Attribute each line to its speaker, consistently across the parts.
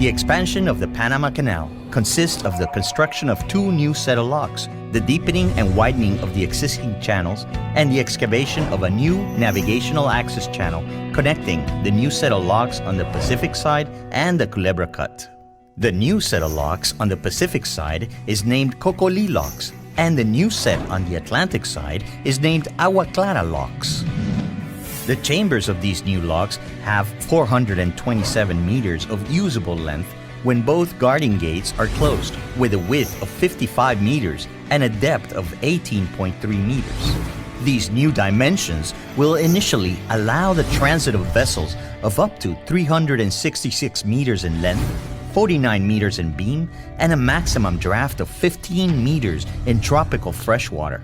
Speaker 1: The expansion of the Panama Canal consists of the construction of two new set of locks, the deepening and widening of the existing channels, and the excavation of a new navigational access channel connecting the new set of locks on the Pacific side and the Culebra Cut. The new set of locks on the Pacific side is named Cocoli locks, and the new set on the Atlantic side is named Agua Clara locks. The chambers of these new locks have 427 meters of usable length when both guarding gates are closed, with a width of 55 meters and a depth of 18.3 meters. These new dimensions will initially allow the transit of vessels of up to 366 meters in length, 49 meters in beam, and a maximum draft of 15 meters in tropical freshwater,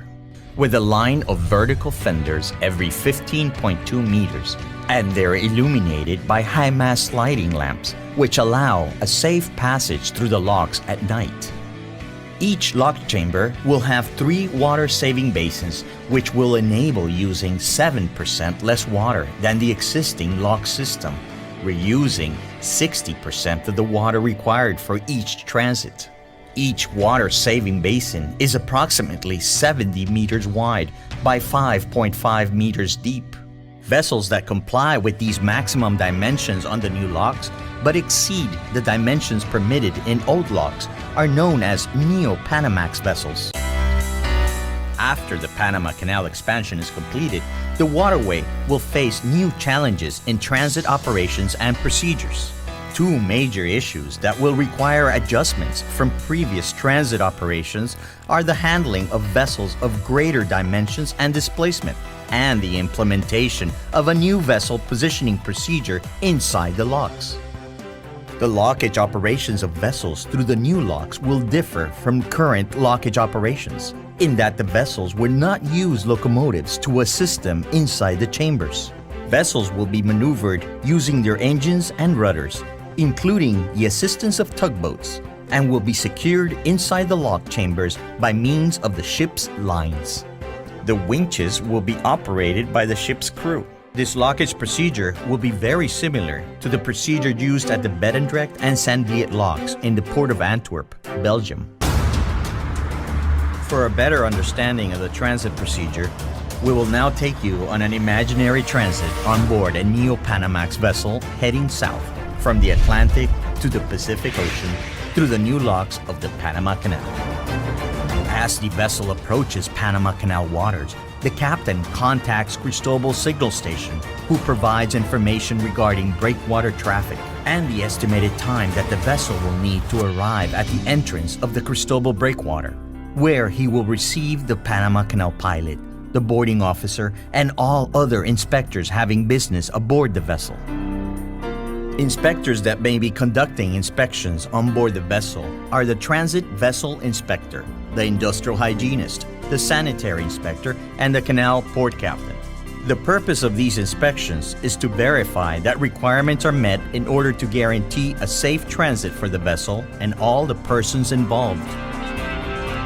Speaker 1: with a line of vertical fenders every 15.2 meters, and they're illuminated by high-mast sliding lamps, which allow a safe passage through the locks at night. Each lock chamber will have 3 water-saving basins, which will enable using 7% less water than the existing lock system, reusing 60% of the water required for each transit. Each water-saving basin is approximately 70 meters wide by 5.5 meters deep. Vessels that comply with these maximum dimensions on the new locks but exceed the dimensions permitted in old locks are known as Neo-Panamax vessels. After the Panama Canal expansion is completed, the waterway will face new challenges in transit operations and procedures. 2 major issues that will require adjustments from previous transit operations are the handling of vessels of greater dimensions and displacement, and the implementation of a new vessel positioning procedure inside the locks. The lockage operations of vessels through the new locks will differ from current lockage operations, in that the vessels will not use locomotives to assist them inside the chambers. Vessels will be maneuvered using their engines and rudders, including the assistance of tugboats, and will be secured inside the lock chambers by means of the ship's lines. The winches will be operated by the ship's crew. This lockage procedure will be very similar to the procedure used at the Bedendrecht and Sandliet locks in the port of Antwerp, Belgium. For a better understanding of the transit procedure, we will now take you on an imaginary transit on board a Neo-Panamax vessel heading south from the Atlantic to the Pacific Ocean through the new locks of the Panama Canal. As the vessel approaches Panama Canal waters, the captain contacts Cristobal Signal Station, who provides information regarding breakwater traffic and the estimated time that the vessel will need to arrive at the entrance of the Cristobal breakwater, where he will receive the Panama Canal pilot, the boarding officer, and all other inspectors having business aboard the vessel. Inspectors that may be conducting inspections on board the vessel are the Transit Vessel Inspector, the Industrial Hygienist, the Sanitary Inspector, and the Canal Port Captain. The purpose of these inspections is to verify that requirements are met in order to guarantee a safe transit for the vessel and all the persons involved.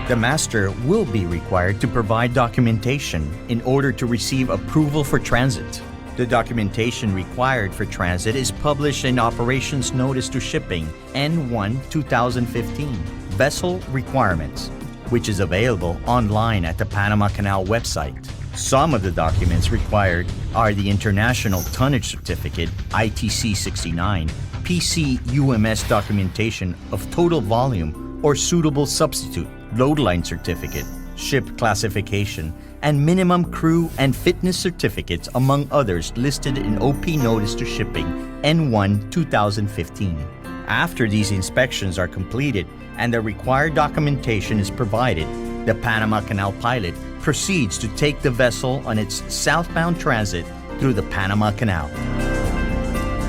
Speaker 1: The master will be required to provide documentation in order to receive approval for transit. The documentation required for transit is published in Operations Notice to Shipping N1-2015, Vessel Requirements, which is available online at the Panama Canal website. Some of the documents required are the International Tonnage Certificate ITC 69, PC UMS documentation of total volume or suitable substitute, load line certificate, ship classification, and minimum crew and fitness certificates, among others listed in OP Notice to Shipping N1-2015. After these inspections are completed and the required documentation is provided, the Panama Canal pilot proceeds to take the vessel on its southbound transit through the Panama Canal.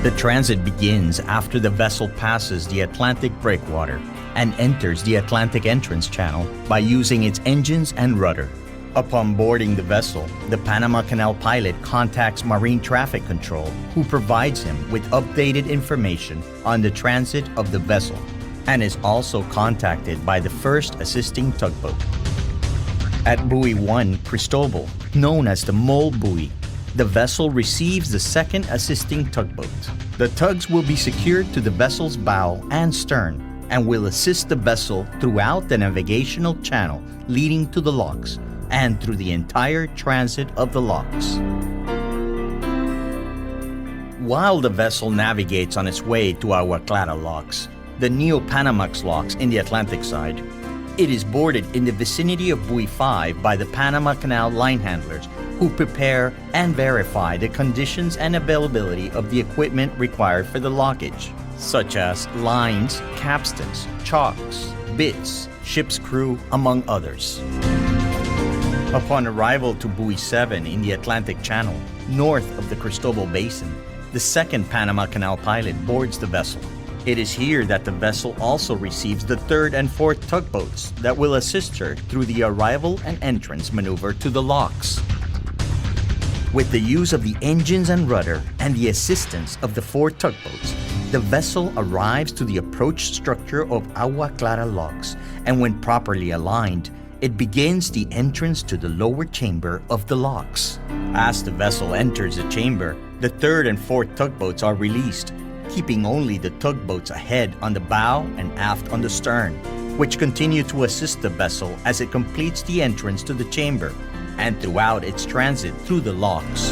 Speaker 1: The transit begins after the vessel passes the Atlantic breakwater and enters the Atlantic entrance channel by using its engines and rudder. Upon boarding the vessel, the Panama Canal pilot contacts Marine Traffic Control, who provides him with updated information on the transit of the vessel, and is also contacted by the first assisting tugboat. At Buoy 1 Cristobal, known as the Mole Buoy, the vessel receives the second assisting tugboat. The tugs will be secured to the vessel's bow and stern and will assist the vessel throughout the navigational channel leading to the locks and through the entire transit of the locks. While the vessel navigates on its way to Agua Clara locks, the Neo-Panamax locks in the Atlantic side, it is boarded in the vicinity of Buoy 5 by the Panama Canal line handlers who prepare and verify the conditions and availability of the equipment required for the lockage, such as lines, capstans, chocks, bits, ship's crew, among others. Upon arrival to Buoy 7 in the Atlantic Channel, north of the Cristobal Basin, the second Panama Canal pilot boards the vessel. It is here that the vessel also receives the third and fourth tugboats that will assist her through the arrival and entrance maneuver to the locks. With the use of the engines and rudder and the assistance of the four tugboats, the vessel arrives to the approach structure of Agua Clara locks, and when properly aligned, it begins the entrance to the lower chamber of the locks. As the vessel enters the chamber, the third and fourth tugboats are released, keeping only the tugboats ahead on the bow and aft on the stern, which continue to assist the vessel as it completes the entrance to the chamber and throughout its transit through the locks.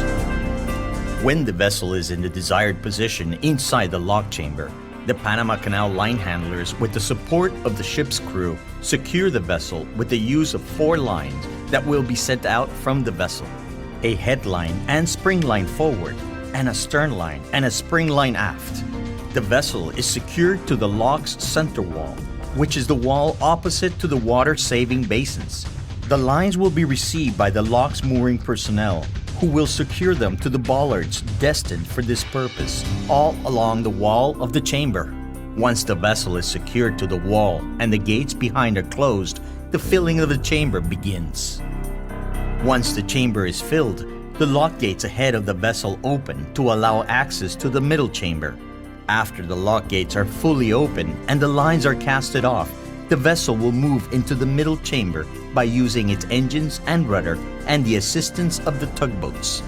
Speaker 1: When the vessel is in the desired position inside the lock chamber, the Panama Canal line handlers, with the support of the ship's crew, secure the vessel with the use of 4 lines that will be sent out from the vessel: a headline and spring line forward, and a stern line and a spring line aft. The vessel is secured to the lock's center wall, which is the wall opposite to the water-saving basins. The lines will be received by the lock's mooring personnel, who will secure them to the bollards destined for this purpose, all along the wall of the chamber. Once the vessel is secured to the wall and the gates behind are closed, the filling of the chamber begins. Once the chamber is filled, the lock gates ahead of the vessel open to allow access to the middle chamber. After the lock gates are fully open and the lines are casted off, the vessel will move into the middle chamber by using its engines and rudder and the assistance of the tugboats.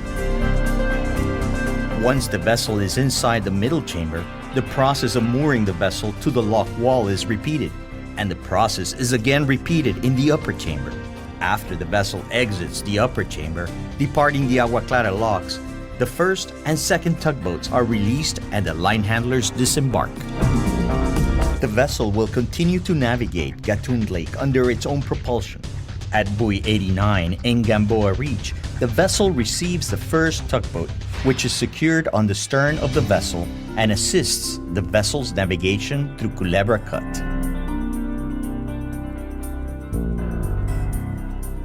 Speaker 1: Once the vessel is inside the middle chamber, the process of mooring the vessel to the lock wall is repeated, and the process is again repeated in the upper chamber. After the vessel exits the upper chamber, departing the Agua Clara locks, the first and second tugboats are released and the line handlers disembark. The vessel will continue to navigate Gatun Lake under its own propulsion. At Buoy 89 in Gamboa Reach, the vessel receives the first tugboat, which is secured on the stern of the vessel and assists the vessel's navigation through Culebra Cut.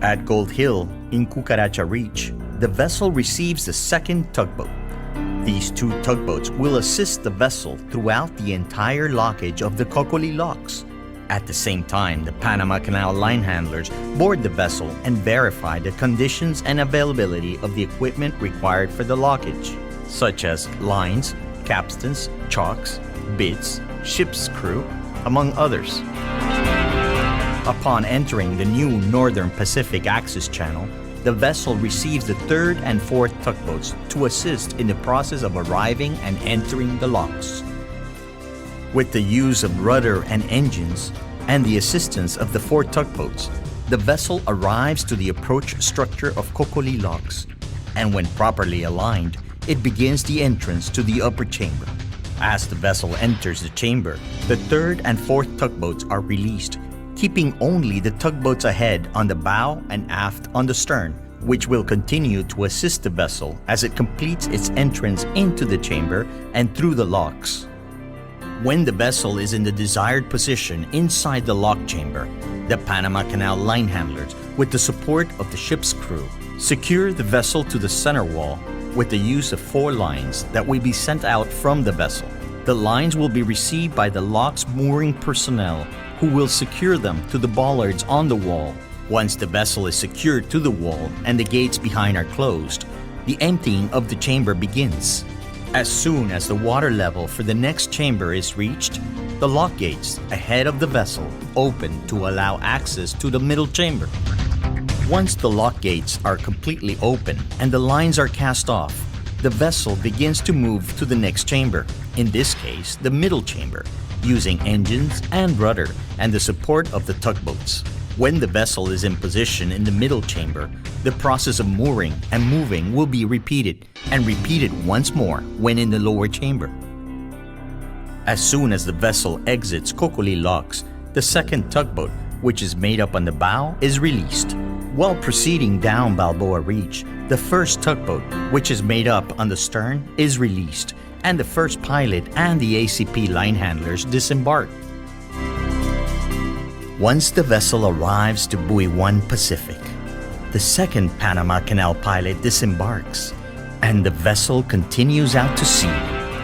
Speaker 1: At Gold Hill in Cucaracha Reach, the vessel receives the second tugboat. These 2 tugboats will assist the vessel throughout the entire lockage of the Cocoli locks. At the same time, the Panama Canal line handlers board the vessel and verify the conditions and availability of the equipment required for the lockage, such as lines, capstans, chocks, bits, ship's crew, among others. Upon entering the new Northern Pacific Access Channel, the vessel receives the third and fourth tugboats to assist in the process of arriving and entering the locks. With the use of rudder and engines and the assistance of the 4 tugboats, the vessel arrives to the approach structure of Cocoli locks, and when properly aligned, it begins the entrance to the upper chamber. As the vessel enters the chamber, the third and fourth tugboats are released, keeping only the tugboats ahead on the bow and aft on the stern, which will continue to assist the vessel as it completes its entrance into the chamber and through the locks. When the vessel is in the desired position inside the lock chamber, the Panama Canal line handlers, with the support of the ship's crew, secure the vessel to the center wall with the use of 4 lines that will be sent out from the vessel. The lines will be received by the lock's mooring personnel, who will secure them to the bollards on the wall. Once the vessel is secured to the wall and the gates behind are closed, the emptying of the chamber begins. As soon as the water level for the next chamber is reached, the lock gates ahead of the vessel open to allow access to the middle chamber. Once the lock gates are completely open and the lines are cast off, the vessel begins to move to the next chamber, in this case, the middle chamber, using engines and rudder and the support of the tugboats. When the vessel is in position in the middle chamber, the process of mooring and moving will be repeated and repeated once more when in the lower chamber. As soon as the vessel exits Cocoli locks, the second tugboat, which is made up on the bow, is released. While proceeding down Balboa Reach, the first tugboat, which is made up on the stern, is released, and the first pilot and the ACP line handlers disembark. Once the vessel arrives to Buoy 1 Pacific, the second Panama Canal pilot disembarks, and the vessel continues out to sea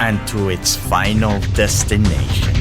Speaker 1: and to its final destination.